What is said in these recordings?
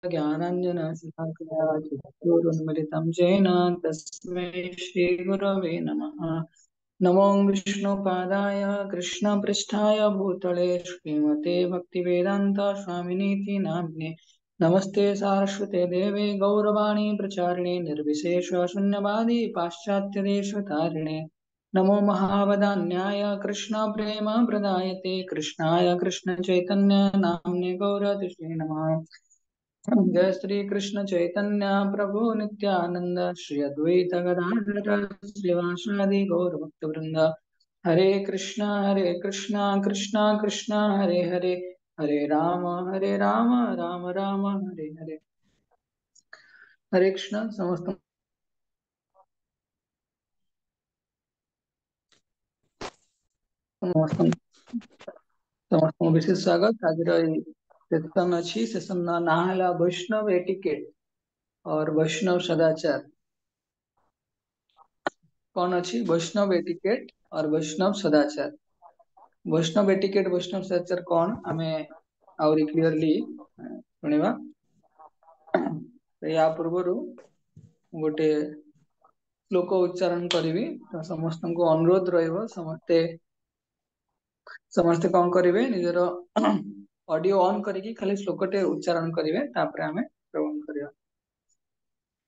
ज्ञानाञ्जनशलाकया चक्षुरुन्मिलितं येन तस्मै श्रीगुरवे नमः। नमो विष्णुपादाय कृष्णपृष्ठाय भूतले श्रीमते भक्तिवेदान्त स्वामिनीति नाम्ने नमस्ते सारस्वते देवे गौरवाणी प्रचारिणे निर्विशेष शून्यवादी पाश्चात्यदेशतारिणे नमो महावदान्याय कृष्ण प्रेम प्रदायते कृष्णाय कृष्ण चैतन्य नाम्ने गौरतिश्री नमः। जय श्री कृष्ण चैतन्य प्रभु नित्यानंद श्री अद्वैत गदाधर श्रीवासादि गौर भक्त वृंद हरे कृष्णा कृष्णा कृष्णा हरे हरे हरे राम राम राम हरे हरे। हरे कृष्ण समस्त समस्त विशेष स्वागत। आज सेशन अच्छी सेशन ना है वैष्णव एटिकेट और वैष्णव सदाचार। कौन अच्छी वैष्णव एटिकेट और वैष्णव सदाचार। वैष्णव एटिकेट वैष्णव सदाचार कौन आमे आउरी क्लियरली सुनिबा। या पूर्व गोटे श्लोक उच्चारण करी तो समस्त को अनुरोध रहिबो समस्ते समस्ते कौन करेंगे निजर ऑडियो ऑन करके खाली श्लोकटे उच्चारण करेंगे तापर आमे श्रवण करिया।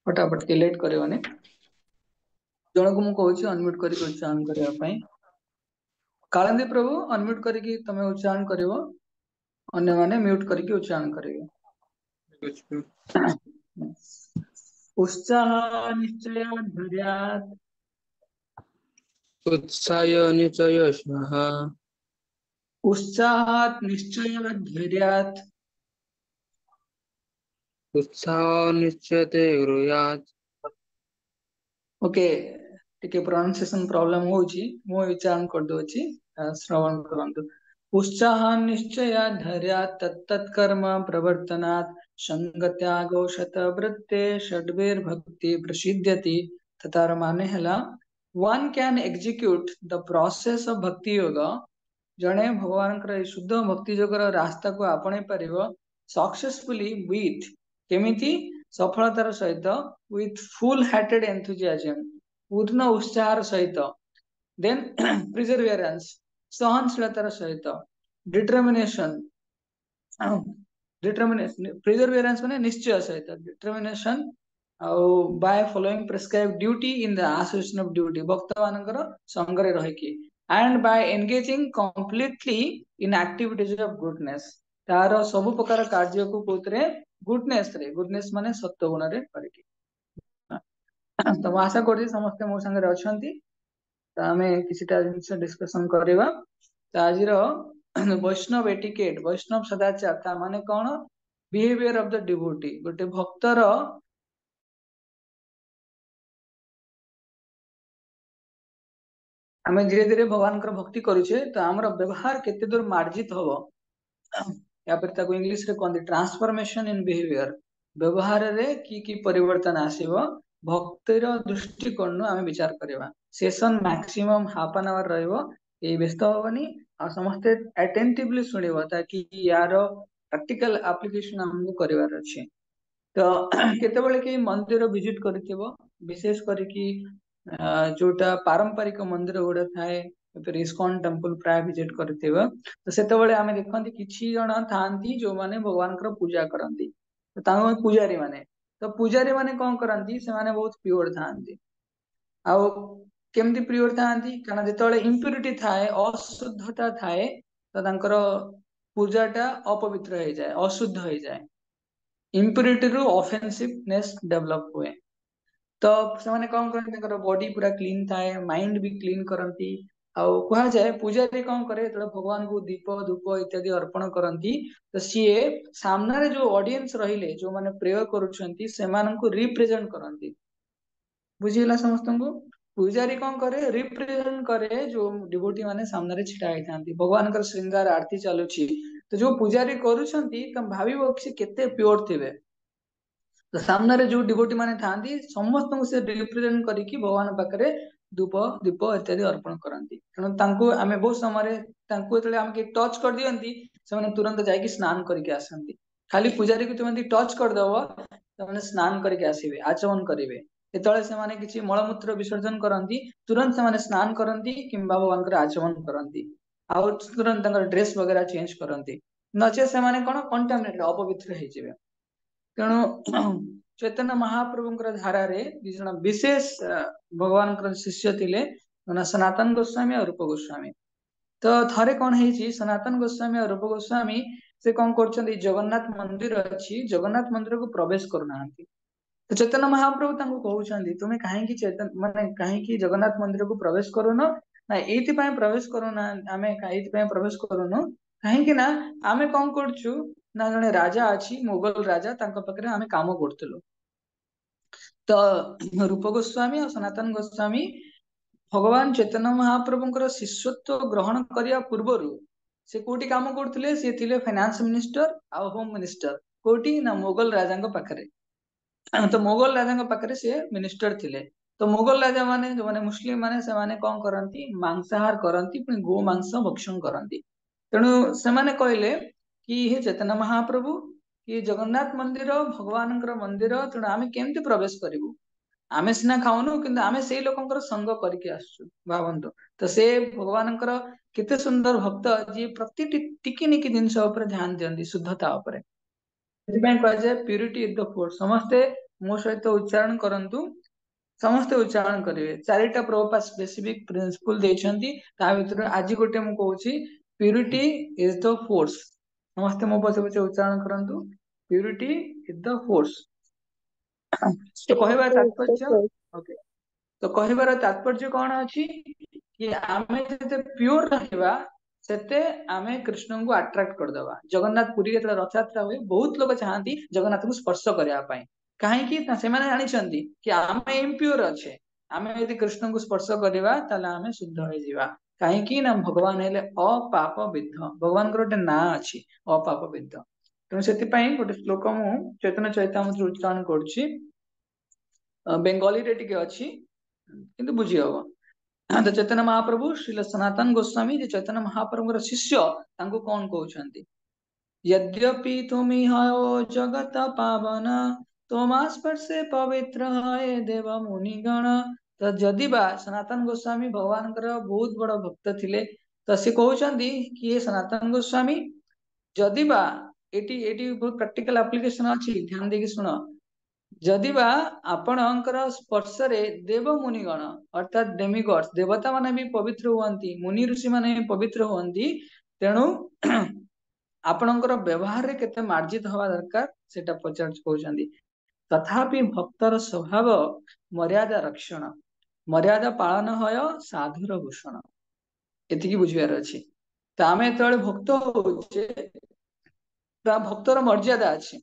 फटाफट के लेट करवानी जन को मु कहूची अनम्यूट करके उच्चारण करबा पई। कालिंदी प्रभु अनम्यूट करके तमे उच्चारण करिवो अन्य माने म्यूट करके उच्चारण करिवे। उत्साह निश्चय धैर्यात् उत्साय निचय स्वाहा उत्साहात् निश्चय धैर्यात् उत्साह निश्चयते ब्रूयात्। ओके टिके प्रोनाउंसिएशन प्रॉब्लम होची मु उच्चारण कर दोची श्रवण करंतु। उत्साह निश्चय धैर्यात् तत्तत् कर्म प्रवर्तनात् संगत्यागो शतवृत्ते षड्भिर्भक्ति प्रसिद्ध्यति। ततार माने हला one can execute the process of bhakti yoga जने भगवान शुद्ध भक्ति योगर रास्ता को आपणे परिव सक्सेसफुली विथ केमिति सफलतार सहित विथ फुल हार्टेड एंथुजियाज्म पूर्ण उत्साह सहित देन प्रिजर्वेरेंस सहनशीलतार सहित डिटर्मिनेशन डिटर्मिनेशन प्रिजर्वेरेंस माने निश्चय सहित determination by following prescribe duty in the association of duty भक्त मानकर संगरे रहिकी and by engaging completely in activities of goodness तार सब प्रकार कार्य को कोतरे गुडनेस माने सत्व गुण रे करके। तो आशा करी समस्त मो संगे अछंती तो आमे किछटा जिंस डिस्कशन करबा। तो आजिर वैष्णव एटिकेट वैष्णव सदाचार ता माने कोन बिहेवियर ऑफ द डिवोटी गोटे भक्तर आमे धीरे धीरे भगवान भक्ति करूचे तो आमर व्यवहार केते दूर मार्जित हबो या फिर ताको इंग्लिश रे कहते ट्रांसफॉर्मेशन इन बिहेवियर व्यवहार रे की परिवर्तन आसीबो भक्तिर दृष्टिकोण आमे विचार करबा। Session maximum half an hour रहइबो ए व्यस्त होबनी आ समस्त अटेंटिवली सुनिबो ताकि यार प्रैक्टिकल एप्लीकेशन हमको करिवार अछि। तो केतेबेले के मंदिर विजिट करथिबो विशेष करिकी जोटा पारंपरिक मंदिर गुड़ा थाए फिर इस्कॉन टेम्पल प्राय विजिट करथिबो तो सेतेबेले आमे देखंती किछि जण थांती जो माने भगवान कर पूजा करंती तो तांको पूजारी माने तो पूजारी माने कोन करंती से माने बहुत प्योर थांती आउ केमती प्योर थांती कारण जेतेबेले इंप्योरिटी थाए अशुद्धता थाए तो तांकर पूजाटा अपवित्र हो जाए अशुद्ध हो जाए इंप्योरिटी रु ऑफेंसिवनेस डेवलप हुए। तो से कौन करते बॉडी पूरा क्लीन थाए माइंड भी क्लीन करती आउ कह जाए पूजारी कौन करे तो भगवान को दीप धूप इत्यादि अर्पण करती तो सीए सामने जो ऑडियंस रहिले जो माने प्रेयर करूछंती सेमानंकु रिप्रेजेंट करती बुझिला समस्त को। पूजारी कौन करे रिप्रेजेंट करे जो डिवोटी माने सामने छिड़ा होई थांती भगवान का श्रृंगार आरती चलुची तो जो पूजारी करूछंती तम भाविबो कि केते प्योर थिबे तो सामने जो डिवोटी माने थांती समस्त को से रिप्रेजेंट करिकी भगवान पाखरे धूप दीप इत्यादि अर्पण करती तेणु तांको आमे बहुत समय तांको एतले आमे के टच कर दियंती से माने तुरंत जाई कि स्नान करके आसंती खाली पुजारी को तुम टच करदब तमने स्नान करके आसवे आचमन करेंगे ଯେତେବେଳେ ସେମାନେ କିଛି ମଳମୂତ୍ର ବିସର୍ଜନ କରନ୍ତି ତୁରନ୍ତ ସେମାନେ ସ୍ନାନ କରନ୍ତି କିମ୍ବା ଭଗବାନଙ୍କର ଆଚମନ କରନ୍ତି ଆଉ ତୁରନ୍ତ ତାଙ୍କର ଡ୍ରେସ ବଗେରା ଚେଞ୍ଜ କରନ୍ତି ନଚେତ ସେମାନେ କଣ କଣ୍ଟାମିନେଟେଡ ଅପବିତ୍ର ହେଇଯିବେ ତେଣୁ ଚୈତନ୍ୟ ମହାପ୍ରଭୁଙ୍କର ଧାରାରେ ଦି ଜଣ ବିଶେଷ ଭଗବାନଙ୍କର ଶିଷ୍ୟ ଥିଲେ ସନାତନ ଗୋସ୍ୱାମୀ ଆଉ ରୂପ ଗୋସ୍ୱାମୀ ତ ଥରେ କଣ ହେଇଛି ସନାତନ ଗୋସ୍ୱାମୀ ଆଉ ରୂପ ଗୋସ୍ୱାମୀ ସେ କଣ କରୁଛନ୍ତି ଜଗନ୍ନାଥ ମନ୍ଦିର ଅଛି ଜଗନ୍ନାଥ ମନ୍ଦିରକୁ ପ୍ରବେଶ କରୁନାହାନ୍ତି तो चैतन्य महाप्रभु तांको कहउछन्ती तुमे काहेकि चैतन्य माने काहेकि जगन्नाथ मंदिर को प्रवेश करूनो ना एथि पय प्रवेश करूना आमे एथि पय प्रवेश करूनो काहेकि ना आमे कोन करछु ना जने राजा अछि मुगल राजा तांको पकरे आमे काम करतलो तो रूप गोस्वामी और सनातन गोस्वामी भगवान चैतन्य महाप्रभुଙ୍କର शिष्यत्व ग्रहण करिया पूर्वरु से कोठी काम करथिले से थिले फाइनेंस मिनिस्टर आ होम मिनिस्टर कोठी ना मुगल राजाଙ୍କ पाखरे तो मुगल राजा पाखे से मिनिस्टर थिले तो मुगल राजा माने जो माने मुस्लिम माने से माने कौन करंती मांसाहार करंती पुनी गो मांस भक्षण करंती तेणु से माने कहले कि हे चैतन्य महाप्रभु कि जगन्नाथ मंदिर भगवानଙ୍କର मंदिर तेणु आमे केमती प्रवेश करिवु आमे सिना खाउनु किंतु आमे सेई लोकंकर संग करके आसछु भावंतु तो से भगवानଙ୍କର केते सुंदर भक्त जी प्रति टिकी निकी जिंस ऊपर ध्यान दियंती शुद्धता ऊपर प्यूरिटी इज द फोर्स समस्ते मो सहित उच्चारण करंतु समस्ते उच्चारण करेंगे चारिटा प्रभुपाद स्पेसिफिक प्रिंसिपल देछंती ता भितर आज गोटे मु कहूची प्यूरिटी इज द फोर्स समस्ते मो पछे पछे उच्चारण करंतु प्यूरिटी इज द फोर्स तो कहबा तात्पर्य ओके तो कहबार तात्पर्य कौन अछि कि आमे जते प्योर रहबा सेते आमे कृष्ण को अट्रैक्ट कर दबा जगन्नाथ पुरी के रथ यात्रा हुए बहुत लोग चाहती जगन्नाथ को स्पर्श करया पाई काहे कि से माने जानिछंती कि आमे इम्प्योर अच्छे आमे यदि कृष्ण को स्पर्श करबा ताले आमे शुद्ध हो जिवा काहे कि ना भगवान हेले अपाप विद्ध भगवान को गोटे ना अछि अपाप विद्ध तेणु सेति पई गोटे श्लोक मु चैतन्य चैतामृत उच्चारण करछि बेंगली रे टिके अछि किंतु बुझी हबो तो चैतन्य महाप्रभु श्री सनातन गोस्वामी जे चैतन्य महाप्रभुଙ୍କର शिष्य तांको कोन कहउछंती यद्यपि तुमि हो जगत पावन तोमास्पर्शे पवित्र है देव मुनिगण तो जदि बा सनातन गोस्वामी भगवानଙ୍କର बहुत बड़ भक्त थिले तो से कहउछंती कि ये सनातन गोस्वामी जदि बा एटी एटी बहुत प्रैक्टिकल एप्लीकेशन अछि ध्यान देके सुनो जदि बा आपणकर स्पर्श रे देव मुनिगण अर्थात डेमिगॉड्स देवता माने भी पवित्र हुअंती मुनि ऋषि माने भी पवित्र हुअंती तेणु आपणकर व्यवहार रे केते मार्जित हवा दरकार सेटा पचार कहउछंती तथापि भक्तर स्वभाव मर्यादा रक्षण मर्यादा पालन होय साधुर भूषण एतिकी बुझियार अछि त आमे तळे भक्त होउचे भक्तर मर्यादा अछि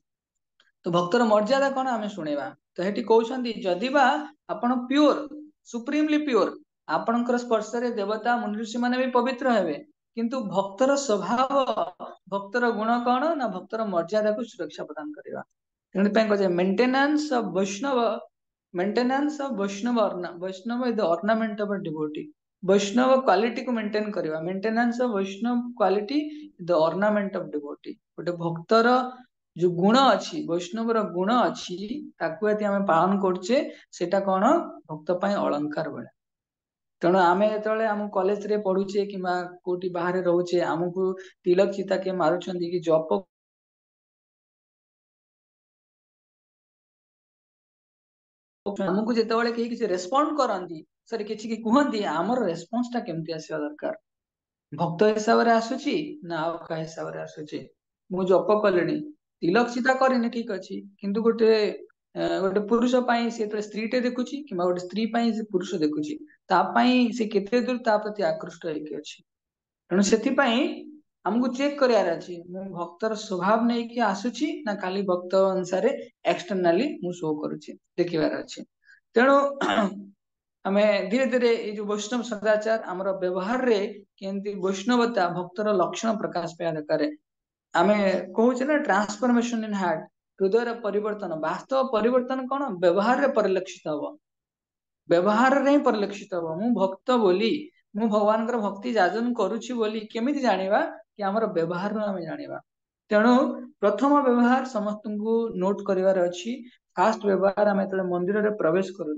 तो भक्तर मर्यादा कौन आम शुणा तो ये कहते जदि बा आपण प्योर सुप्रीमली प्योर आपणकर स्पर्श रे देवता मुनि ऋषि माने भी पवित्र हेबे किंतु भक्तर स्वभाव भक्तर गुण कौन ना भक्तर मर्यादा को सुरक्षा प्रदान करवा तेणु कहे maintenance of Vaishnav Vaishnav is the ornament of a devotee Vaishnav quality को मेंटेन करवा maintenance of Vaishnav quality the ornament of devotee गोटे भक्तर जो गुण अच्छी वैष्णव गुण अच्छी ताकू यदि आम पालन करछे सेटा कौन भक्त पाई अलंकार बेले तेणु आम जो आम कॉलेज रे पढ़ुचे कि कोटी बाहर रोचे आमको तिलक चिता के मारुछंती कि जप आमको जेतेबेले केही किछि रेस्पोंड करंती सर किछि कि कुहंती हमर रेस्पोंस टा केमती आसीबा दरकार भक्त हिसाब रे आसुची ना आ का हिसाब रे आसुची मु जप कलेनी तिलक चिता करेनी ठीक अछि किंतु गोटे गोटे पुरुष पाई से तो स्त्री टे देखुची कि गोटे स्त्री पाई से पुरुष देखुची ता पाई से केते दूर ता प्रति आकृष्ट होइके अछि तेणु सेति पाई हमको चेक करियार अछि मु भक्तर स्वभाव नै कि आसुची ना खाली भक्त अनुसार एक्सटर्नली मु शो करूची देखिबार अछि तेणु आमे धीरे धीरे ये जो वैष्णव सदाचार हमर व्यवहार रे केंती वैष्णवता भक्तर लक्षण प्रकाश पाया दरकार आमे कहूचे ना ट्रांसफॉर्मेशन इन हार्ट हृदय परिवर्तन वास्तव परिवर्तन कौन व्यवहार रे परिलक्षित हबो व्यवहार रे परिलक्षित हबो मु भक्त बोली मु भगवान भक्ति जाजन करूची बोली केमिति जानिबा कि हमर व्यवहार रे आमे जानिबा तेणु प्रथम व्यवहार समस्त को नोट करिवार अछि। फास्ट व्यवहार आम जो मंदिर रे प्रवेश करू।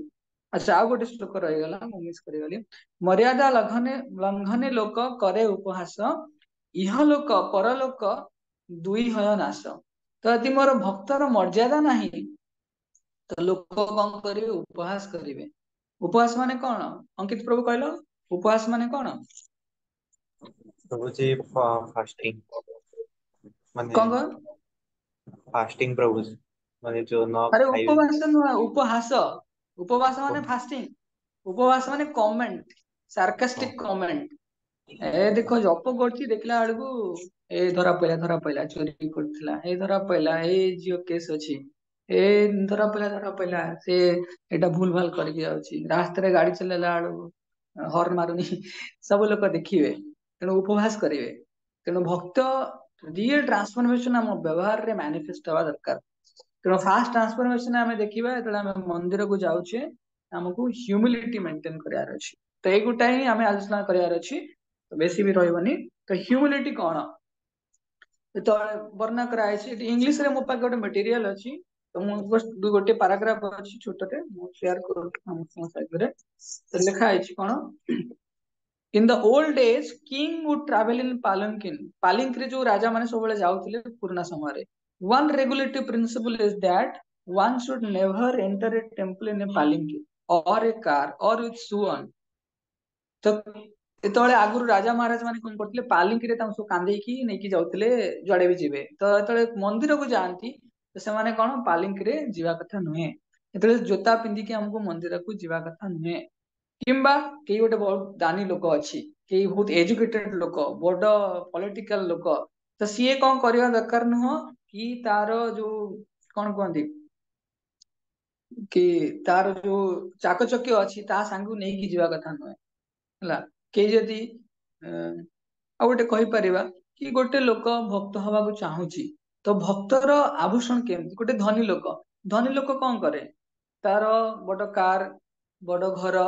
अच्छा आ गोटे श्लोक रहीगला मिस करिगली। मर्यादा लंघने लंघने लोक करे उपहास, इह लोक परलोक दुई हय नाश। तो यदि मोर भक्तर मर्यादा नहीं तो लोक कौन करेंगे? उपहास करेंगे। उपहास माने कौन? अंकित प्रभु कहलो उपहास माने कौन? प्रभु जी फास्टिंग माने कौन कौन? फास्टिंग प्रभु जी माने जो न अरे खाइबे। उपवास नुह, उपहास। उपवास माने फास्टिंग। उपवास माने कमेंट, सार्कास्टिक कमेंट। ए देखो जप करछि देखला बेलकू ए धरा पइला चोरी करथिला, ए धरा पइला ए जियो केस अछि, ए धरा पइला से एटा भूल भाल करके जाउछि, रास्ता रे गाड़ी चलेला बेलकू हॉर्न मारुनी सब लोग देखिए। तेणु उपवास करेंगे। तेणु भक्त रियल ट्रांसफॉर्मेशन हम व्यवहार रे मैनिफेस्ट हवा दरकार। तेणु फास्ट ट्रांसफॉर्मेशन आम देखा जो मंदिर को जाऊे आमको ह्यूमिलिटी मेंटेन करार अच्छी। तो ये गोटा ही आम आलोचना करार अच्छी, तो बेसी भी रही। तो ह्यूमिलिटी कौन तो वर्णना कराई इंग्लिश रे मो पाखे गोटे मटेरियल अच्छी। तो मुझे गोटे पैराग्राफ अच्छी छोटे शेयर कर लिखा है कौन। In the old days king would travel in palanquin. पालिंक रे जो राजा माने सब जाउथिले पुराना समय रे। One regulative principle is that one should never enter a temple in a palanquin or a car or with swan। तो ଯେତେବେଳେ ଆଗରୁ ରାଜା ମହାରାଜ ମାନେ କଣ କରୁଥିଲେ ପାଲିଙ୍କିରେ ତାଙ୍କୁ ସବୁ କାନ୍ଦେଇକି ନେଇକି ଯାଉଥିଲେ ଯୁଆଡେ ବି ଯିବେ। ତ ଯେତେବେଳେ ମନ୍ଦିରକୁ ଯାଆନ୍ତି ତ ସେମାନେ କଣ ପାଲିଙ୍କିରେ ଯିବା କଥା ନୁହେଁ। ଯେତେବେଳେ ଜୋତା ପିନ୍ଧିକି ଆମକୁ ମନ୍ଦିରକୁ ଯିବା କଥା ନୁହେଁ। किंबा केही गोटे बहुत दानी लोक अच्छी, केही बहुत एजुकेटेड लोक, बड़ पॉलिटिकल लोक, तो सीए कौन करवा दरकार नुह कि तार जो कौन कहती कि तार जो चाकचक्य अच्छी ता सांगू नहीं की जीवा कथा नुहे है। कई जदि आ गोटे कहीपर कि गोटे लोक भक्त हवा को चाहूची तो भक्तर आभूषण केमती। गोटे धनी लोक कौन करे तार बड़ कार बड़ घर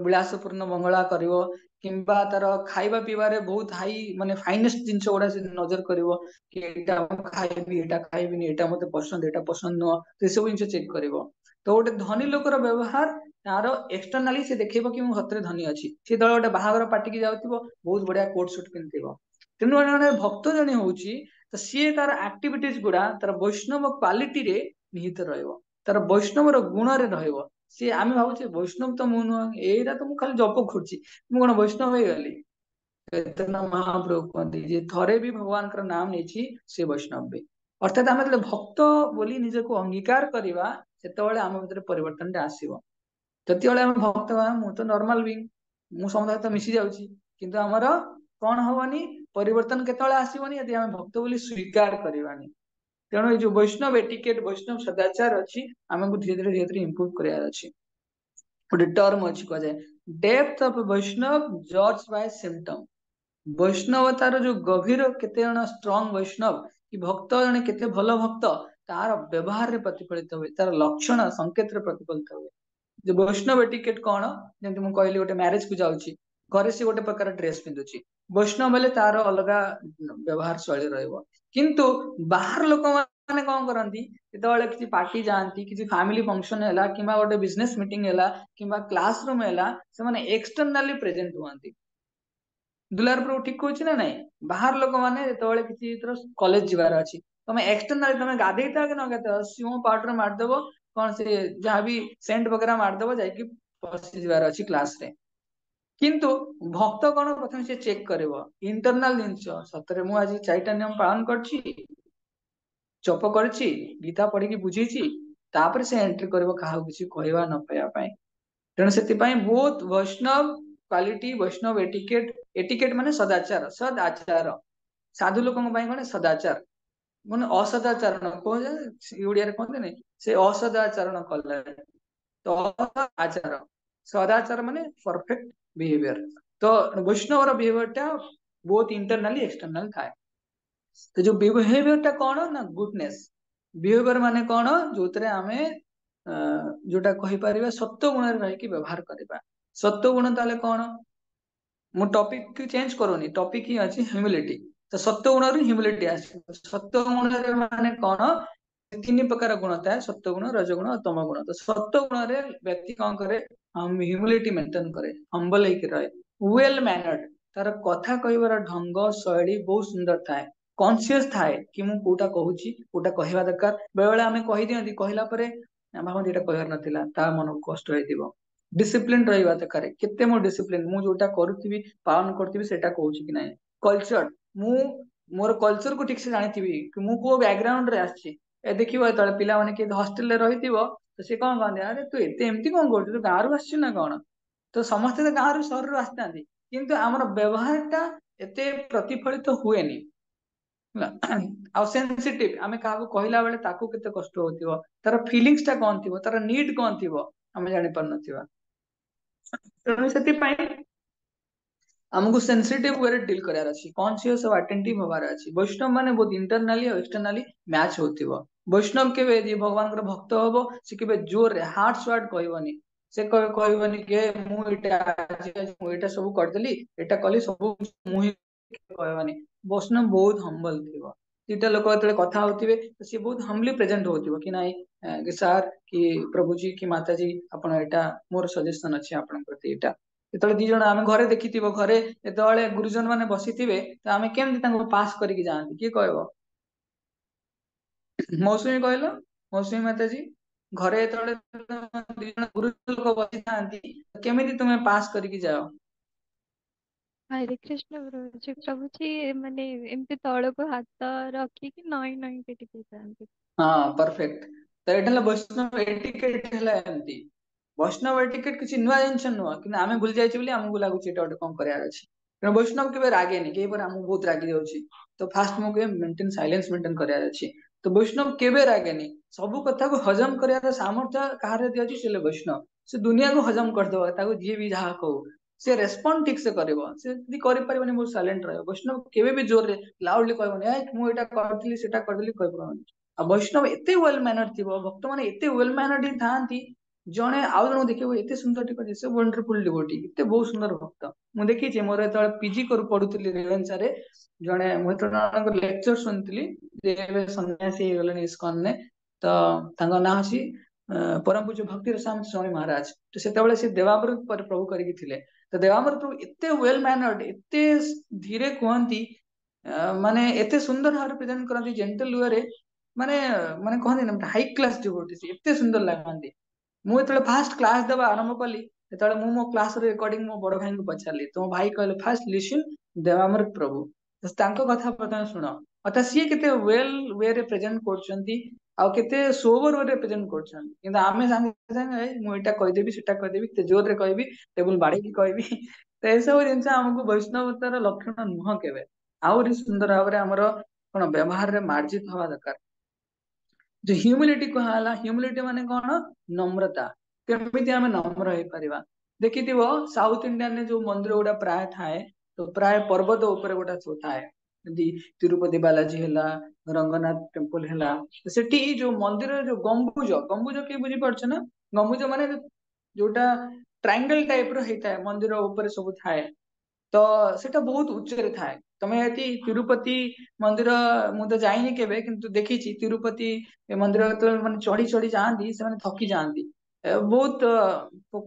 विलासपूर्ण बंगला करिवो किंबा तार खाइबा पीबारे बहुत हाई माने फाइनेस्ट जिनस गुड़ा से नजर करिवो कि एटा खाइबी एटा खाइबिनी एटा मते पसंद नुह तो सब जिन चेक करिवो। तो गोटे धनी लोकर व्यवहार तार एक्सटर्नाली से देखिबो कि मु सतरे धनी अछि। से दल गोटे बाहागर पार्टी की जाउथिबो बहुत बढ़िया कोट सूट पिनथिबो। तेणु जने भक्त जने होउची तो सी तार एक्टिविटीज गुड़ा तार वैष्णव क्वालिटी रे निहित रहइबो, तार वैष्णव रो गुण रे रहइबो। सी आमे भाबुचे वैष्णव तो मु नुह एरा तो मु खाली जप करछि मु कोन वैष्णव हो गली। चैतन्य महाप्रभु कहते जे थरे भी भगवान का नाम नहीं से वैष्णव भी। अर्थात आम जो भक्त बोली निजको अंगीकार करवा से आम भीतर परिवर्तन आसो। जति आम भक्त मु तो नॉर्मल भी मु समुदाय तो मिसी जाऊँगी किंतु आमर कौन हबनी परिवर्तन केतले आसबनी यदि आम भक्त बोली स्वीकार करवानी। तेणु ये जो वैष्णव एटिकेट वैष्णव सदाचार अच्छी आमको धीरे धीरे इम्प्रूव करार अच्छी। गोटे टर्म अच्छी कह जाए डेप्थ ऑफ वैष्णव जज बाय सिम्पटम। वैष्णवतार जो गभीर केते जण स्ट्रंग वैष्णव कि भक्त जने केते भल भक्त तार व्यवहार रे प्रतिफलित हुए, तार लक्षण संकेत रे प्रतिफलित हुए। जो वैष्णव एटिकेट कौन जंतु मु कहली गोटे मैरिज को जाउची घरे से गोटे प्रकार ड्रेस पिंधुची वैष्णव बेले तार अलगा व्यवहार शैली रहइबो। किंतु बाहर लोक माने कौन करंती जेतेबेले किसी पार्टी जाती किसी फैमिली फंक्शन हैला किंबा गोटे बिजनेस मीटिंग हैला किंबा क्लासरूम हैला से माने एक्सटर्नली प्रेजेंट हुआंती। दुलार प्रभु ठीक कहछि ना नहीं। बाहर लोक माने जेतेबेले किसी कॉलेज जिबार अछि तमे एक्सटर्नली तमे गाधेइता कि न गाधेइता सिओ पाउडर मार देबो कौन से जहाँ भी सेंट वगैरह मार देबो जाइकी पसी जिबार अछि क्लास रे। किंतु भक्त कौन प्रथम से चेक करिवो इंटरनल जिंस सतरे मु आज चारिटा नियम पालन करछि जप करछि गीता पढ़ी बुझीछि तापर से एंट्री करिवो काहा किछि कहवा न पाया पाए। तेणु से बहुत वैष्णव क्वालिटी वैष्णव एटिकेट एटिकेट माने सदाचार सदाचार साधु लोक कौन सदाचार माने असदाचरण कह ओडिया कहते नहीं से असदाचरण कले तो आचार सदाचार माने परफेक्ट बिहेवियर। तो वैष्णव बिहेवियर टा बहुत इंटरनली एक्सटर्नल थाए। तो जो बिहेवियर टा कौन ना गुडनेस बिहेवियर माने कौन जो आमे जोटा कही परिबा सत्व गुण रे रही व्यवहार करबा। सत्व गुण ताले कौन मु टॉपिक की चेंज करूनी टॉपिक ही अछि ह्यूमिलिटी। तो सत्व गुण रु ह्यूमिलिटी आसीबो सत्व गुण रे माने कोन तीन प्रकार गुण थाए सत्व गुण रजगुण और तम गुण तो सत्व गुण रे व्यक्ति कौन करे हम ह्यूमिलिटी मेंटेन करे हम्बल होके रहे वेल मैनर्ड तार कथा कहबार ढंग शैली बहुत सुंदर थाए कॉन्शियस थाए कि मु कोटा कहूची कोटा कहवा दरकार बेले बेले आमे कहि दियंती कहला परे हम एटा कहर नथिला ता मन को कष्ट होइतिबो डिसिप्लिन रहिबा दरकार केते मो डिसिप्लिन मु जोटा करूथिबी पालन करथिबी सेटा कहूची कि नाही कल्चर मु मोर कल्चर को ठीक से जानिथिबी कि मु को बैकग्राउंड रे आछि ए देखिबो एतळे पिला माने के हॉस्टल रे रहितिबो तो से कोन कहंदे अरे तू एते एमती कोन करथि तू गारू आछि ना कोन तो समस्त तो गारू शहर रो आछतांती किंतु हमर व्यवहार ता एते प्रतिफलित हुएनी आ सेंसिटिव आमे काहू कहला बेले ताकू केते कष्ट होतिबो तार फीलिंग्स ता कोन थिबो तार नीड कोन थिबो आमे जानि पर नथिबा तेणु सेति पई हमको सेंसिटिव वे रे डील करार अछि कॉन्शियस और अटेंटिव होबार अछि वैष्णव माने बहुत इंटरनली और एक्सटर्नली मैच होतिबो वैष्णव केबे यदि भगवान कर भक्त होबो से केबे जोर रे हार्ट स्वाट कहबनी से कहबनी के मु एटा सब कर देली एटा कली सब मु ही कहबनी वैष्णव बहुत हम्बल थिबो तीटा लोक एतले कथा होतिबे से बहुत हम्बली प्रेजेंट होतिबो कि नाही कि सर कि प्रभु जी कि माता जी आपण एटा मोर सजेशन अछि आपण प्रति एटा ଯେତେବେଳେ ଦି ଜଣ ଆମେ ଘରେ ଦେଖିଥିବ ଘରେ ଯେତେବେଳେ ଗୁରୁଜନ ମାନେ ବସିଥିବେ ତ ଆମେ କେମିତି ତାଙ୍କୁ ପାସ୍ କରିକି ଯାଆନ୍ତି କିଏ କହିବ ମୌସୁମୀ କହିଲ ମୌସୁମୀ ମାତାଜୀ ଘରେ ଯେତେବେଳେ ଦି ଜଣ ଗୁରୁଜନ ଲୋକ ବସିଥାନ୍ତି କେମିତି ତୁମେ ପାସ୍ କରିକି ଯାଅ हरे कृष्ण प्रभु जी माने एमती तळको हाथ रखिକି नई नई के टिके जाନ୍ତି हाँ परफेक्ट तो एटा ହେଲା ବୈଷ୍ଣବ ଏଟିକେଟ ହେଲା ଏମିତି ବୈଷ୍ଣବ ଏଟିକେଟ କିଛି ନୂଆ ଜିନିଷ ନୁହଁ କିନ୍ତୁ ଆମେ ଭୁଲି ଯାଇଛୁ ବୋଲି ଆମକୁ ଲାଗୁଛି ଏଟା ଗୋଟେ କଣ କରିବାର ଅଛି ତେଣୁ ବୈଷ୍ଣବ କେବେ ରାଗେନି କେହି ପରେ ଆମକୁ ବହୁତ ରାଗି ଯାଉଛି ତ ଫାଷ୍ଟ ମୁଁ କେବେ ମେଣ୍ଟେନ ସାଇଲେନ୍ସ ମେଣ୍ଟେନ କରିବାର ଅଛି ତ ବୈଷ୍ଣବ କେବେ ରାଗେନି ସବୁ କଥାକୁ ହଜମ କରିବାର ସାମର୍ଥ୍ୟ କାହାର ଦିଆଯାଇଛି ସେ ହେଲେ ବୈଷ୍ଣବ ସେ ଦୁନିଆକୁ ହଜମ କରିଦବ ତାକୁ ଯିଏ ବି ଯାହା କହୁ ସେ ରେସ୍ପଣ୍ଡ ଠିକ ସେ କରିବ ସେ ଯଦି କରିପାରିବନି ବହୁତ ସାଇଲେଣ୍ଟ ରହିବ ବୈଷ୍ଣବ କେବେ ବି ଜୋରରେ ଲାଉଡଲି କହିବନି ମୁଁ ଏଇଟା କରିଥିଲି ସେଟା କରିଦେଲି କହିପାରିବନି ଆଉ ବୈଷ୍ଣବ ଏତେ ୱେଲ ମ୍ୟାନର ଥିବ ଭକ୍ତ ମାନେ ଏତେ ୱେଲ ମ୍ୟାନର ଥାଆନ୍ତି ଜଣେ ଆଉ ଜଣଙ୍କୁ ଦେଖିବ ଏତେ ସୁନ୍ଦର ଟିକେ ସେ ୱଣ୍ଡରଫୁଲ ଡିଭୋଟି ଏତେ ବହୁତ ସୁନ୍ଦର ଭକ୍ତ ମୁଁ ଦେଖିଛି ମୋର ଯେତେବେଳେ ପିଜି ପଢୁଥିଲି ରେଭେନ୍ସାରେ ଜଣେ ମୁଁ ଯେତେବେଳେ ଲେକ୍ଚର ଶୁଣିଥିଲି ଯେ ଏବେ ସନ୍ନ୍ୟାସୀ ହେଇଗଲେଣି ଇସ୍କନରେ ତ ତାଙ୍କ ନାଁ ଅଛି ପରମ ପୂଜ୍ୟ ଭକ୍ତି ରସାମ ସ୍ୱାମୀ ମହାରାଜ ତ ସେତେବେଳେ ସେ ଦେବାମୃତ ପ୍ରଭୁ କରିକି ଥିଲେ ତ ଦେବାମୃତ ପ୍ରଭୁ ଏତେ ୱେଲ ମ୍ୟାନର୍ଡ ଏତେ ଧୀରେ କୁହନ୍ତି ମାନେ ଏତେ ସୁନ୍ଦର ଭାବରେ ପ୍ରେଜେଣ୍ଟ କରନ୍ତି ଜେଣ୍ଟଲ ୱେରେ ମାନେ ମାନେ କହନ୍ତି ନା ହାଇ କ୍ଲାସ ଡିଭୋଟି ଏତେ ସୁନ୍ଦର ଲାଗନ୍ତି ମୁଁ ଯେତେବେଳେ ଫାଷ୍ଟ କ୍ଲାସ ଦେବା ଆରମ୍ଭ କଲି ସେତେବେଳେ ମୁଁ ମୋ କ୍ଲାସ ରେକର୍ଡିଂ ମୋ ବଡ ଭାଇଙ୍କୁ ପଚାରିଲି ତ ମୋ ଭାଇ କହିଲେ ଫାଷ୍ଟ ଲିସନ ଦେବାମୃତ ପ୍ରଭୁ ତାଙ୍କ କଥା ପ୍ରଥମେ ଶୁଣ ଅର୍ଥାତ ସିଏ କେତେ ୱେଲ ୱେରେ ପ୍ରେଜେଣ୍ଟ କରୁଛନ୍ତି ଆଉ କେତେ ସୋବର ୱେରେ ପ୍ରେଜେଣ୍ଟ କରୁଛନ୍ତି କିନ୍ତୁ ଆମେ ସାଙ୍ଗେ ସାଙ୍ଗେ ମୁଁ ଏଇଟା କହିଦେବି ସେଟା କହିଦେବି କେତେ ଜୋରରେ କହିବି ଟେବୁଲ ବାଡେଇକି କହିବି ତ ଏସବୁ ଜିନିଷ ଆମକୁ ବୈଷ୍ଣବତାର ଲକ୍ଷଣ ନୁହଁ କେବେ ଆହୁରି ସୁନ୍ଦର ଭାବରେ ଆମର କଣ ବ୍ୟବହାରରେ ମାର୍ଜିତ ହବା ଦରକାର जो ह्यूमिलिटी कहला ह्यूमिलिटी माने कौन नम्रता केमिति आमे नम्र होई परिबा देखिथिबो साउथ इंडियन ने जो मंदिर गुडा प्राय थाए तो प्राय पर्वत ऊपर गोटा सब थाए जि तिरुपति बालाजी हला रंगनाथ टेम्पल हला सेठी जो मंदिर जो गंबुज गंबुज के बुझी पारछ ना गंबुज माने जोटा ट्रायंगल टाइप रो हेता मंदिर ऊपर सब थाए तो सेटा बहुत उच्चरे थाए तमे यदि तिरुपति मंदिर मु तो जाइनी केबे किंतु देखिछि तिरुपति मंदिर तो माने चढ़ी चढ़ी जाआंती से माने थकी जाआंती बहुत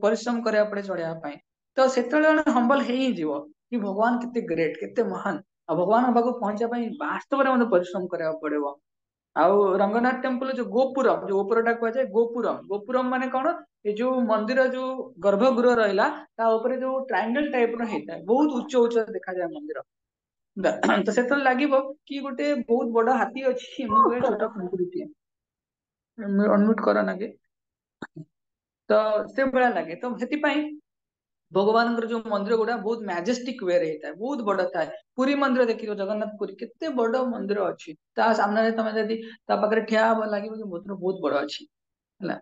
परिश्रम करिया पड़े चढ़िया पई तो सेतले हम्बल हेई ही जीवो कि भगवान केते ग्रेट केते महान आ भगवान बाबू पहुंचा पई वास्तव रे मते परिश्रम करिया पड़ेबो ଆଉ ରଙ୍ଗନାଥ ଟେମ୍ପଲ ଯୋଉ ଗୋପୁରମ ଯୋଉ ଉପରଟା କୁହାଯାଏ ଗୋପୁରମ ଗୋପୁରମ ମାନେ କଣ ଏ ଯୋଉ ମନ୍ଦିର ଯୋଉ ଗର୍ଭଗୃହ ରହିଲା ତା ଉପରେ ଯୋଉ ଟ୍ରାଇଙ୍ଗଲ ଟାଇପ ର ହେଇଥାଏ ବହୁତ ଉଚ୍ଚ ଉଚ୍ଚ ଦେଖାଯାଏ ମନ୍ଦିର ତ ସେତେବେଳେ ଲାଗିବ କି ଗୋଟେ ବହୁତ ବଡ ହାତୀ ଅଛି ମୁଁ ଗୋଟେ ଛୋଟ କୁକୁରଟିଏ ଅନମ୍ୟୁଟ କର ନା କି ତ ସେ ଭଳିଆ ଲାଗେ ତ ସେଥିପାଇଁ ଭଗବାନଙ୍କର ଯୋଉ ମନ୍ଦିର ଗୁଡା ବହୁତ ମାଜେଷ୍ଟିକ ୱେରେ ହେଇଥାଏ ବହୁତ ବଡ ଥାଏ ପୁରୀ ମନ୍ଦିର ଦେଖିବ ଜଗନ୍ନାଥ ପୁରୀ କେତେ ବଡ ମନ୍ଦିର ଅଛି ତା ସାମ୍ନାରେ ତମେ ଯଦି ତା ପାଖରେ ଠିଆ ହବ ଲାଗିବ କି ମନ୍ଦିର ବହୁତ ବଡ ଅଛି ହେଲା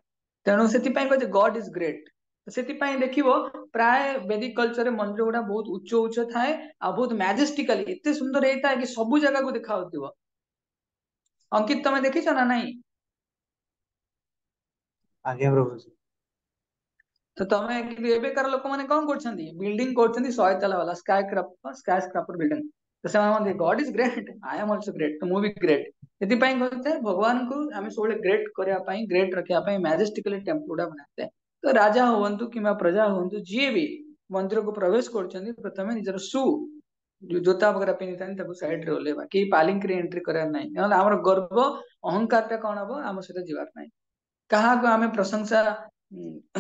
ତେଣୁ ସେଥିପାଇଁ କହେ ଗଡ ଇଜ ଗ୍ରେଟ ସେଥିପାଇଁ ଦେଖିବ ପ୍ରାୟ ବେଦିକ କଲଚରରେ ମନ୍ଦିର ଗୁଡା ବହୁତ ଉଚ୍ଚ ଉଚ୍ଚ ଥାଏ ଆଉ ବହୁତ ମାଜେଷ୍ଟିକାଲି ଏତେ ସୁନ୍ଦର ହେଇଥାଏ କି ସବୁ ଜାଗାକୁ ଦେଖା ହଉଥିବ अंकित तमे देखिଛ ନା ନାଇଁ आज्ञा प्रभु जी ତ ତମେ କିନ୍ତୁ ଏବେକାର ଲୋକମାନେ କଣ କରୁଛନ୍ତି ବିଲ୍ଡିଂ କରୁଛନ୍ତି 100 ତାଲା ବାଲା ସ୍କାଇ ସ୍କ୍ରାପର ବିଲ୍ଡିଂ तो से God is great I am also great तो मु भी ग्रेट एथिपाई कहते हैं भगवान को आम सब ग्रेट करने ग्रेट रखापी मैजेस्टिकली टेम्पल गुड़ा बनाते हैं तो राजा हूँ कि प्रजा हूँ जी भी मंदिर को प्रवेश कर प्रथम निजर शू जो जोता वगैरह पिंधि साइड रे ओल्लेवा कि पालिंक एंट्री करार ना आम गर्व अहंकार कौन हम आम सहित जीवार ना क्या आम प्रशंसा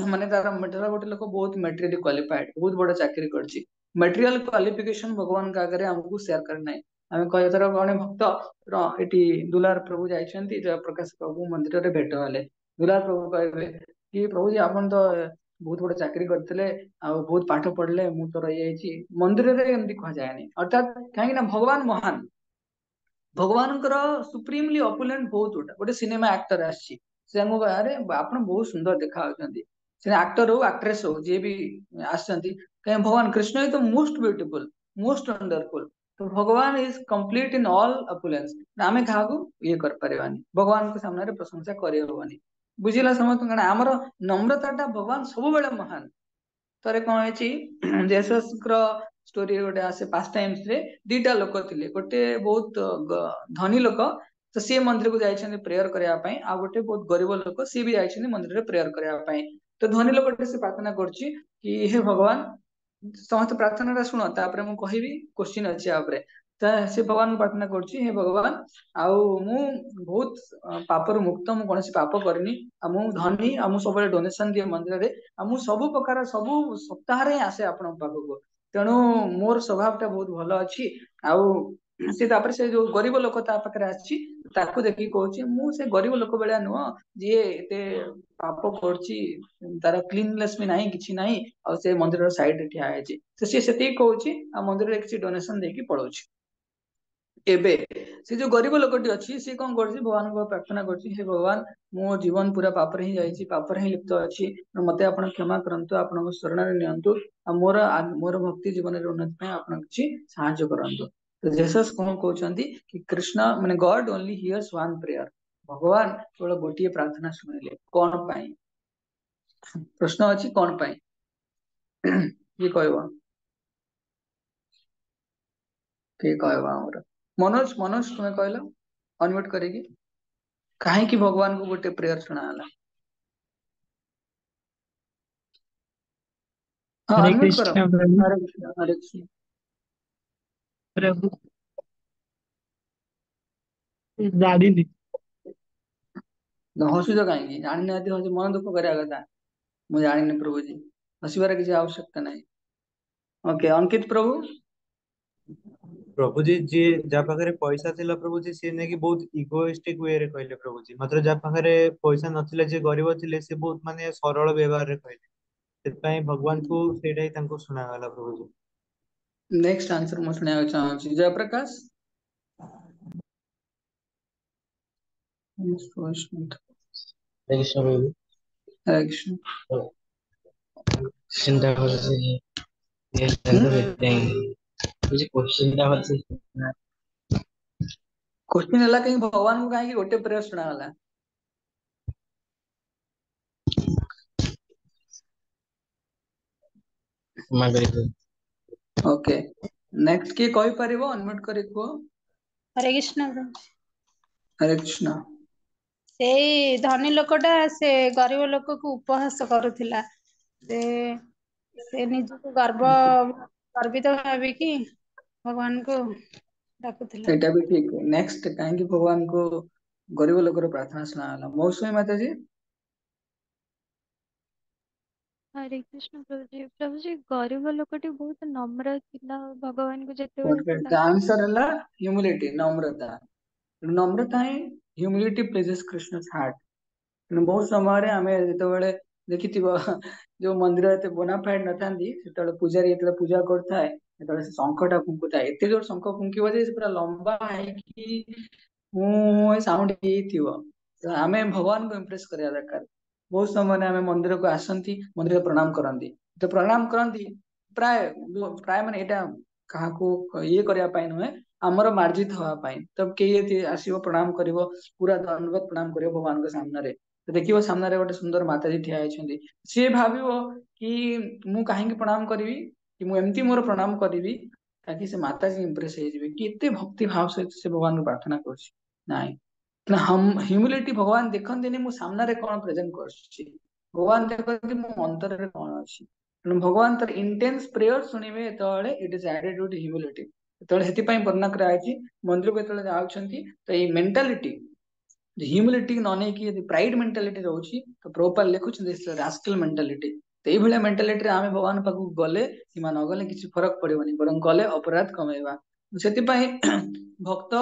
माने तार गोटे लोक बहुत मेटेरियली क्वालिफाइड बहुत बड़ा चाकरी करछि मेटेरियल क्वालिफिकेशन भगवान का आगे हमको शेयर करना है आम कह थर गणे भक्त ये दुलार प्रभु जाइछन्ति जयप्रकाश प्रभु मंदिर रे भेट हेले दुलार प्रभु कहबे कि प्रभु जी आपन तो बहुत बड़ा चाकरी करथिले आ बहुत पाठ पढ़ले मु तो रही जाइछि मंदिर रे एमती कह जायनी अर्थात कहीं ना भगवान महान भगवान सुप्रीमली अपुलेंट बहुत गोटे सिनेमा एक्टर आसी अरे आप बहुत सुंदर देखा से एक्टर हो एक्ट्रेस हो जी भी आसती कहीं भगवान कृष्ण ही तो मोस्ट ब्यूटीफुल मोस्ट वंडरफुल तो भगवान इज कंप्लीट इन ऑल अपुलेंस आम क्या ये कर पारिबानी भगवान को सामने प्रशंसा करहबनी बुझिला समस्त कारण आमर नम्रता भगवान सब बेले महान ଥରେ କଣ ହେଇଛି ଜେସସ୍ଙ୍କର ଷ୍ଟୋରି ଗୋଟେ ଆସେ ପାସ୍ ଟାଇମ୍ସ ରେ ଦିଟା ଲୋକ ଥିଲେ ଗୋଟେ ବହୁତ ଧନୀ ଲୋକ ତ ସିଏ ମନ୍ଦିରକୁ ଯାଇଛନ୍ତି ପ୍ରେୟର କରିବା ପାଇଁ ଆଉ ଗୋଟେ ବହୁତ ଗରିବ ଲୋକ ସିଏ ବି ଯାଇଛନ୍ତି ମନ୍ଦିରରେ ପ୍ରେୟର କରିବା ପାଇଁ ତ ଧନୀ ଲୋକଟେ ସେ ପ୍ରାର୍ଥନା କରୁଛି କି ହେ ଭଗବାନ ସମସ୍ତେ ପ୍ରାର୍ଥନାଟା ଶୁଣ ତାପରେ ମୁଁ କହିବି କ୍ୱେଶ୍ଚିନ୍ ଅଛି ଆ ଉପରେ ତ ସେ ଭଗବାନଙ୍କୁ ପ୍ରାର୍ଥନା କରୁଛି ହେ ଭଗବାନ ଆଉ ମୁଁ ବହୁତ ପାପରୁ ମୁକ୍ତ ମୁଁ କୌଣସି ପାପ କରିନି ଆଉ ମୁଁ ଧନୀ ଆଉ ମୁଁ ସବୁବେଳେ ଡୋନେସନ ଦିଏ ମନ୍ଦିରରେ ଆଉ ମୁଁ ସବୁ ପ୍ରକାର ସବୁ ସପ୍ତାହରେ ଆସେ ଆପଣଙ୍କ ପାଖକୁ ତେଣୁ ମୋର ସ୍ୱଭାବ ଟା ବହୁତ ଭଲ ଅଛି ଆଉ ସେ ତାପରେ ସେ ଯୋଉ ଗରିବ ଲୋକ ତା ପାଖରେ ଆସିଛି ତାକୁ ଦେଖିକି କହୁଛି ମୁଁ ସେ ଗରିବ ଲୋକ ଭଳିଆ ନୁହଁ ଯିଏ ଏତେ ପାପ କରୁଛି ତାର କ୍ଲିନନେସ୍ ବି ନାହିଁ କିଛି ନାହିଁ ଆଉ ସେ ମନ୍ଦିରର ସାଇଡରେ ଠିଆ ହେଇଛି ତ ସିଏ ସେତିକି କହୁଛି ଆଉ ମନ୍ଦିରରେ କିଛି ଡୋନେସନ ଦେଇକି ପଳଉଛି ଏବେ ସେ ଯୋଉ ଗରିବ ଲୋକଟି ଅଛି ସେ କଣ କରୁଛି ଭଗବାନଙ୍କୁ ପ୍ରାର୍ଥନା କରୁଛି ହେ ଭଗବାନ ମୋ ଜୀବନ ପୁରା ପାପରେ ହିଁ ଯାଇଛି ପାପରେ ହିଁ ଲିପ୍ତ ଅଛି ମତେ ଆପଣ କ୍ଷମା କରନ୍ତୁ ଆପଣଙ୍କ ଶରଣରେ ନିଅନ୍ତୁ ଆଉ ମୋର ଭକ୍ତି ଜୀବନରେ ଉନ୍ନତି ପାଇଁ ଆପଣ କିଛି ସାହାଯ୍ୟ କରନ୍ତୁ ତ ଜେସସ୍ କଣ କହୁଛନ୍ତି କି କୃଷ୍ଣ ମାନେ ଗଡ ଓନ୍ଲି ହିୟର୍ସ ୱାନ୍ ପ୍ରେୟର ଭଗବାନ କେବଳ ଗୋଟିଏ ପ୍ରାର୍ଥନା ଶୁଣିଲେ କଣ ପାଇଁ ପ୍ରଶ୍ନ ଅଛି କଣ ପାଇଁ କିଏ କହିବ କିଏ କହିବ ଆମର मनोज मनोज तुम्हें कहल अनम्यूट करेगी कहीं भगवान को गोटे प्रेयर सुनाला हाँ हरे अनम्यूट करो कृष्ण प्रभु। हरे कृष्ण हरे कृष्ण प्रभु जानिनी हसुच कहीं जानी ना हस मन दुख करा कथा मुझे जानी प्रभु जी हसबार किसी आवश्यकता नहीं ओके अंकित प्रभु प्रभु जी जी जा पाखरे पैसा थिला प्रभु जी से नेकी बहुत इगोइस्टिक वे रे कहले प्रभु जी मात्र जा पाखरे पैसा नथिले जे गरीब थिले से बहुत माने सरल व्यवहार रे कहले सेतपई भगवान को सेटा ही तांको सुना गला प्रभु जी नेक्स्ट आंसर मु सुनाया चाहूँ Jayaprakash Thank you so much. Hare Krishna Cinta kasih. Yes, tentu bedeng. Jadi cinta kasih. Question है कहीं भगवान को कहीं गोटे प्रेयर सुनाला Maghrib. ओके नेक्स्ट किए कहि परिबो अनम्यूट करी को हरे कृष्ण प्रभु। हरे कृष्ण ସେଇ ଧନୀ ଲୋକଟା ସେ ଗରିବ ଲୋକକୁ ଉପହାସ କରୁଥିଲା ସେ ସେ ନିଜକୁ ଗର୍ବିତ ଭାବିକି ଭଗବାନଙ୍କୁ ଡାକୁଥିଲା। एटा भी ठीक है नेक्स्ट कहीं भगवान को गरीब लोकर प्रार्थना सुनाला मौसमी माता जी हरे कृष्ण प्रभु जी गरीब लोकटी बहुत नम्र थिला भगवान को जेतेबेले से परफेक्ट आंसर है ह्यूमिलिटी नम्रता नम्रता ही ह्यूमिलिटी प्लेजेस कृष्ण हार्ट बहुत समय आम जो देखि जो मंदिर एत बोनाफाइड नथांती से पूजारी जो पूजा करता शंखटा फुंकुता एत जोर शंख फुंकिब जे पूरा लंबा साउंड आम भगवान को इम्प्रेस करा दरकार बहुत समय आम मंदिर को आसती मंदिर प्रणाम करती तो प्रणाम करती प्राय प्राय माने एटा कहा ये करने नुहे आमर मार्जित हाँपाई तो कई आसो प्रणाम कर पूरा दंडवत प्रणाम कर भगवान के सामने तो देखिए सामने गोटे सुंदर माताजी ठिया होती सी भाव कि मु कहीं प्रणाम करी कि मु एमती मोर प्रणाम करी ताकि से माता जी इंप्रेस हो जाए कि एते भक्ति भाव सहित से भगवान को प्रार्थना करछि नाइ ना हम ह्यूमिलिटी भगवान देखंदिनी मु सामना रे कोन प्रेजेंट करछि भगवान देखंदी मु अंतर रे कोन अछि तेणु भगवान तर इंटेंस प्रेयर सुनिबे एतळे it is added with humility एतळे हेति पई वर्णना करा अछि मंदिर को एतळे जाउछंती तो ए मेंटालिटी ह्यूमिलिटी न नै कि यदि प्राइड मेंटालिटी रहउछि तो प्रोपर लेखुछ दिस रास्कल मेंटालिटी तो एई भलिया मेंटालिटी रे आमे भगवान पाखु गले किमा न गले किछि फरक पड़िबनी बरं गले अपराध कमेबा सेति पई भक्त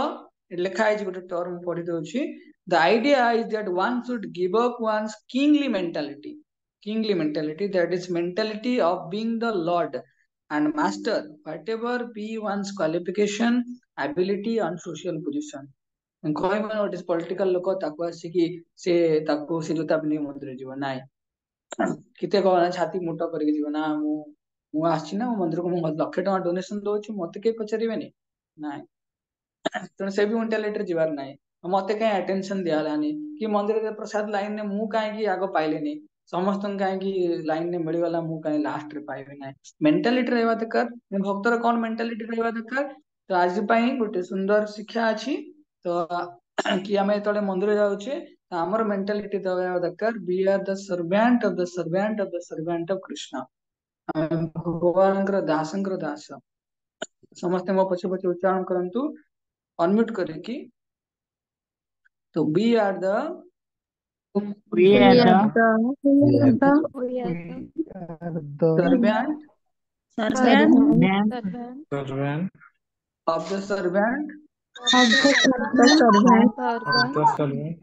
लेखा है गोटे टर्म पढ़ी दउछि the idea is that one should give up one's kingly mentality that is mentality of being the lord and master whatever be one's qualification ability and social position କହିବ ନା ଗୋଟେ ପଲିଟିକାଲ ଲୋକ ତାକୁ ଆସିକି ସେ ତାକୁ ସେ ଜୋତା ପିନ୍ଧି ମନ୍ଦିର ଯିବ ନାଇଁ କେତେ କଣ ଛାତି ମୁଟ କରିକି ଯିବ ନା ମୁଁ ଆସିଛି ନା ମୋ ମନ୍ଦିରକୁ ମୁଁ 1,00,000 ଟଙ୍କା ଡୋନେସନ ଦଉଛି ମତେ କେହି ପଚାରିବେନି ନାଇଁ ତେଣୁ ସେ ବି ମେଣ୍ଟାଲିଟିରେ ଯିବାର ନାହିଁ ମତେ କାହିଁ ଆଟେନସନ ଦିଆହେଲାନି କି ମନ୍ଦିରରେ ପ୍ରସାଦ ଲାଇନରେ ମୁଁ କାହିଁକି ଆଗ ପାଇଲିନି ସମସ୍ତଙ୍କୁ କାହିଁକି ଲାଇନରେ ମିଳିଗଲା ମୁଁ କାହିଁ ଲାଷ୍ଟରେ ପାଇବି ନାହିଁ ମେଣ୍ଟାଲିଟି ରହିବା ଦରକାର ଭକ୍ତର କଣ ମେଣ୍ଟାଲିଟି ରହିବା ଦରକାର ତ ଆଜି ପାଇଁ ଗୋଟେ ସୁନ୍ଦର ଶିକ୍ଷା ଅଛି ତ କି ଆମେ ଯେତେବେଳେ ମନ୍ଦିର ଯାଉଛେ ତ ଆମର ମେଣ୍ଟାଲିଟି ରହିବା ଦରକାର we are the servant of the servant of the servant of Krishna ଆମେ ଭଗବାନଙ୍କର ଦାସଙ୍କର ଦାସ ସମସ୍ତେ ମୋ ପଛେ ପଛେ ଉଚ୍ଚାରଣ କରନ୍ତୁ ଅନମ୍ୟୁଟ କରିକି तो we are the We We are are the the Yeah. we are the servant servant man servant Servant of the servant of the servant of the servant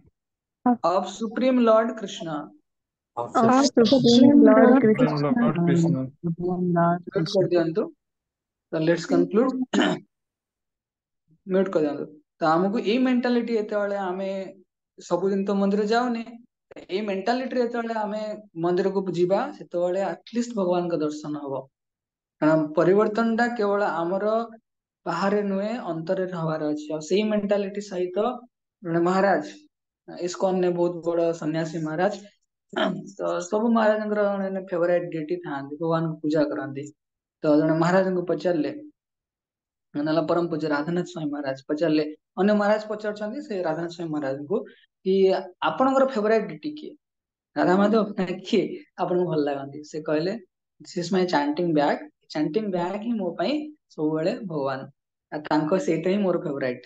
of Supreme Lord Krishna. of of the Supreme Lord Supreme Krishna. Lord Krishna. Mute कर दियंतु तो let's conclude mute कर दियंतु तो हमको ए mentality एतेबेले आमे सब दिन तो मंदिर जाउने ए मेंटालिटी एतेबेले आमे मंदिर को जीवा सेतेबेले एटलीस्ट भगवान का दर्शन हबो कारण परिवर्तन टा केवल आमर बाहर नुहे अंतर हबार अछि आ सेही मेंटालिटी सहित जने महाराज इस्कॉन ने बहुत बड़ सन्यासी महाराज तो सब महाराज फेवरेट डेटी था भगवान को पूजा करती तो जने महाराज को पचारे नाला परम पूज्य राधानाथ स्वामी महाराज पचारे अन्य महाराज पचार से राधानाथ स्वामी महाराज को कि आपणकर फेवरेट डेटी किए राधा माधव किए आपन भल लगती से कहले this is my chanting bag ही मो पई सब बेले भगवान तांको सेटा ही मोर फेवरेट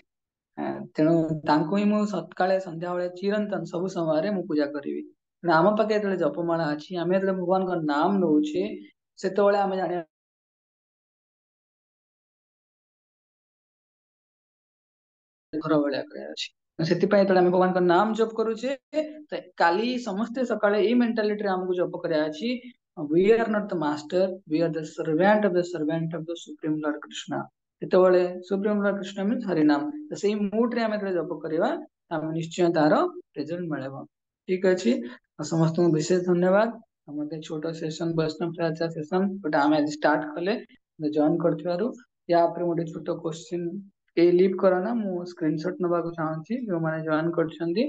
तेणु तांको ही मु सकाळे संध्या बेले चिरंतन सब समय रे मु पूजा करिवि तेणु आम पाखे जेतले जपमाला अछि आमे जेतले भगवान को नाम नउछे सेतबेले आमे जाने घर भलिया करे अछि सेति पई जेतले आमे भगवान को नाम जप करूछे त काली समस्ते सकाळे ए मेंटालिटी रे हमकु जप करे अछि we are not the master we are the servant of the supreme lord krishna ଯେତେବେଳେ ସୁପ୍ରିମ ଲର୍ଡ କୃଷ୍ଣ ମିନ୍ସ ହରିନାମ ତ ସେଇ ମୁଡ୍ ରେ ଆମେ ଯେତେବେଳେ ଜପ କରିବା ଆମେ ନିଶ୍ଚୟ ତାର ରେଜଲ୍ଟ ମିଳିବ ଠିକ ଅଛି ସମସ୍ତଙ୍କୁ ବିଶେଷ ଧନ୍ୟବାଦ ଆମର ଛୋଟ ସେସନ ବୈଷ୍ଣବ ଚାର୍चा ସେସନ ଗୋଟେ ଆମେ ଆଜି ଷ୍ଟାର୍ଟ କଲେ ଜଏନ କରିଥିବାରୁ ୟା ଉପରେ ଗୋଟେ ଛୋଟ କ୍ୱେଶ୍ଚିନ୍ ଏ ଲିଭ୍ କରନା ମୁଁ ସ୍କ୍ରିନଶଟ ନେବାକୁ ଚାହୁଁଛି ଯୋଉମାନେ ଜଏନ କରିଛନ୍ତି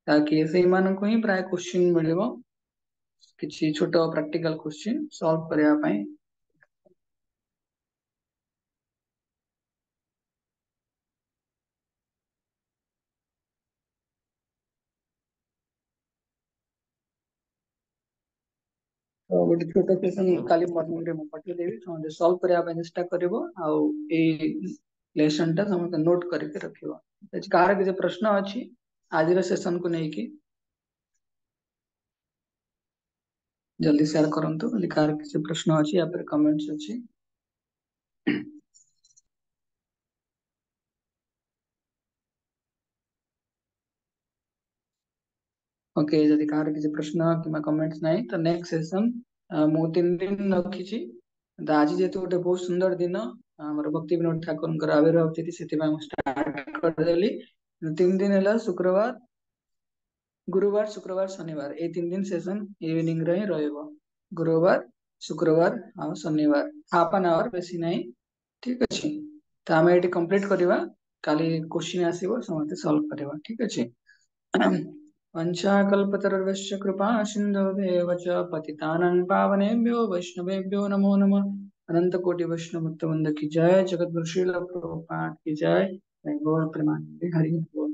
ତାକି ସେଇମାନଙ୍କୁ ହିଁ ପ୍ରାୟ କ୍ୱେଶ୍ଚିନ୍ ମିଳିବ କିଛି ଛୋଟ ପ୍ରାକ୍ଟିକାଲ କ୍ୱେଶ୍ଚିନ୍ ସଲ୍ଭ କରିବା ପାଇଁ तो ଗୋଟେ ଛୋଟ ସେସନ କାଲି ମର୍ଣ୍ଣିଂ ରେ ମୁଁ ପଠେଇଦେବି ସମସ୍ତେ ସଲ୍ଭ କରିବା ପାଇଁ ଚେଷ୍ଟା କରିବ ଆଉ ଏଇ ଲେସନ ଟା ସମସ୍ତେ ନୋଟ କରିକି ରଖିବ କାହାର କିଛି ପ୍ରଶ୍ନ ଅଛି ଆଜିର ସେସନ କୁ ନେଇକି जल्दी शेयर करंतु काହାର କିଛି ପ୍ରଶ୍ନ ଅଛି या फिर कमेंट्स ଅଛି ओके ଯଦି କାହାର କିଛି ପ୍ରଶ୍ନ କିମ୍ବା କମେଣ୍ଟସ୍ ନାହିଁ ତ ନେକ୍ସଟ ସେସନ ମୁଁ 3 ଦିନ ରଖିଛି ତ ଆଜି ଯେହେତୁ ଗୋଟେ ବହୁତ ସୁନ୍ଦର ଦିନ ଆମର ଭକ୍ତି ବିନୋଦ ଠାକୁରଙ୍କର ଆବିର୍ଭାବ ତିଥି ସେଥିପାଇଁ ମୁଁ ଷ୍ଟାର୍ଟ କରିଦେଲି 3 ଦିନ ହେଲା ଶୁକ୍ରବାର गुरुवार शुक्रवार शनिवार ये 3 दिन सेशन इवनिंग रे ही रहइबो गुरुवार शुक्रवार आ शनिवार हाफ एन आवर बेसी नहीं ठीक अछि त हमें एटी कंप्लीट करबा काली क्वेश्चन आसीबो समस्त सॉल्व करबा ठीक अछि वंशाकल्पतरुर्वश्य कृपा सिन्धुभ्येव च पतितानां पावनेभ्यो वैष्णवेभ्यो नमो नमः अनंत कोटि वैष्णव भक्त वृंद की जय, जगत गुरु श्रील प्रभुपाद की जय। गौर प्रेमानंदे हरि बोल।